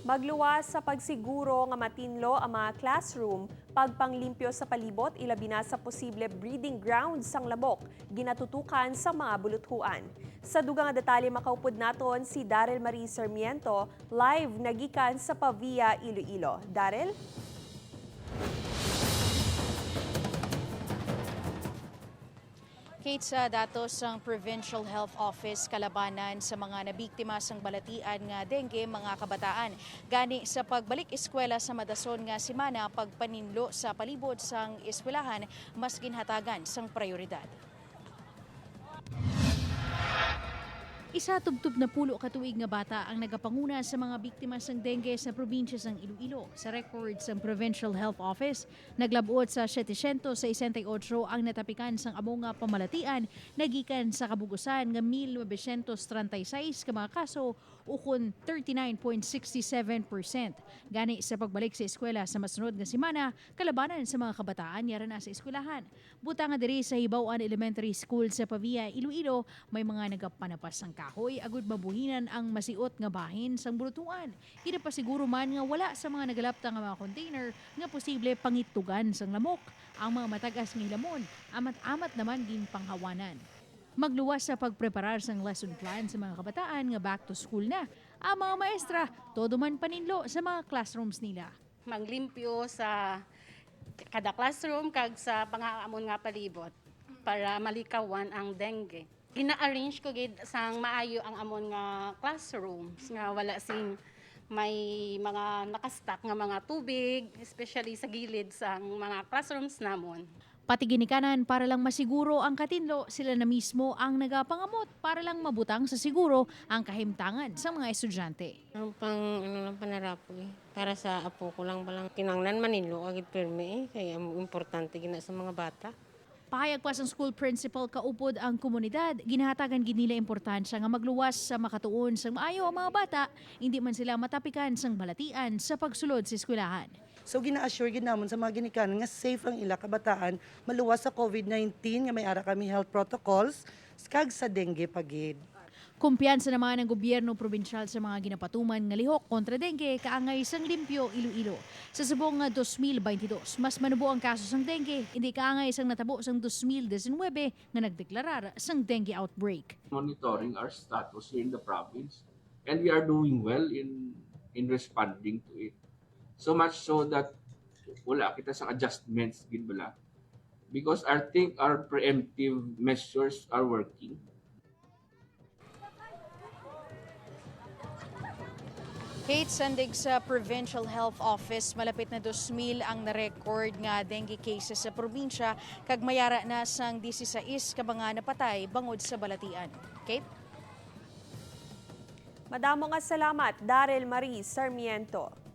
Magluwas sa pagsiguro nga matinlo ang mga classroom, pagpanglimpyo sa palibot ilabi na sa posible breeding grounds sang lamok, ginatutukan sa mga buluthuan. Sa dugang nga detalye makaupod naton si Daryl Marie Sarmiento, live nagikan sa Pavia, Iloilo. Daryl? Kate, sa datos ng Provincial Health Office kalabanan sa mga nabiktima sang balatian nga dengue mga kabataan. Gani sa pagbalik eskwela sa madason nga simana pagpaninlo sa palibot sang eskwelahan mas ginhatagan sang prioridad. Isa tubtub na pulo katuig nga bata ang nagapanguna sa mga biktima sang dengue sa probinsya sang Iloilo. Sa record sang Provincial Health Office, naglabuot sa 768 ang natapikan sang amo nga pamalatian nagikan sa kabugusan nga 1936 ka mga kaso ukon 39.67%. Gani sa pagbalik sa eskwela sa masunod nga semana, kalabanan sa mga kabataan yara na sa eskwelahan. Buta nga diri sa Hibawan Elementary School sa Pavia, Iloilo, may mga nagapanapas sang kahoy agud mabuhinan ang masiot nga bahin sang bulutuan. Kinapasiguro man nga wala sa mga nagalapta nga mga container nga posible pangitugan sang lamok. Ang mga matagas nga hilamon, amat-amat naman gin panghawanan. Magluwas sa pagpreparar sang lesson plan sa mga kabataan nga back to school na. Ang mga maestra, todo man paninlo sa mga classrooms nila. Maglimpyo sa kada classroom kag sa pangaamon nga palibot para malikawan ang dengue. Gina-arrange ko gid sang maayo ang amon nga classrooms nga wala sing may mga nakastock nga mga tubig, especially sa gilid sang mga classrooms namon. Pati ginikanan para lang masiguro ang katinlo, sila na mismo ang nagapangamot para lang mabutang sa siguro ang kahimtangan sa mga estudyante. Ang lang panarapo para sa apo ko lang palang kinanglan maninlo agad perme kaya importante gina sa mga bata. Pahayag pa sang school principal kaupod ang komunidad, ginahatagan gid nila importansya nga magluwas sa makatuon sang maayo ang mga bata, hindi man sila matapikan sang balatian sa pagsulod sa eskwelahan. So gina-assure gid namon sa mga ginikanan nga safe ang ila kabataan maluwas sa COVID-19 nga may ara kami health protocols kag sa dengue pagid. Kumpiyansa naman ng gobyerno probinsyal sa mga ginapatuman nga lihok kontra dengue kaangay sang limpyo Iloilo. Sa subong nga 2022, mas manubo ang kaso sang dengue, hindi kaangay sang natabo sang 2019 nga nagdeklarar sang dengue outbreak. Monitoring our status here in the province, and we are doing well in responding to it. So much so that wala kita sa adjustments gid bala. Because I think our preemptive measures are working. Kate, sandig sa Provincial Health Office, malapit na 2,000 ang na-record nga dengue cases sa probinsya, kag mayara na sang 16 ka mga napatay bangod sa balatian. Kate? Madamo nga salamat, Daryl Marie Sarmiento.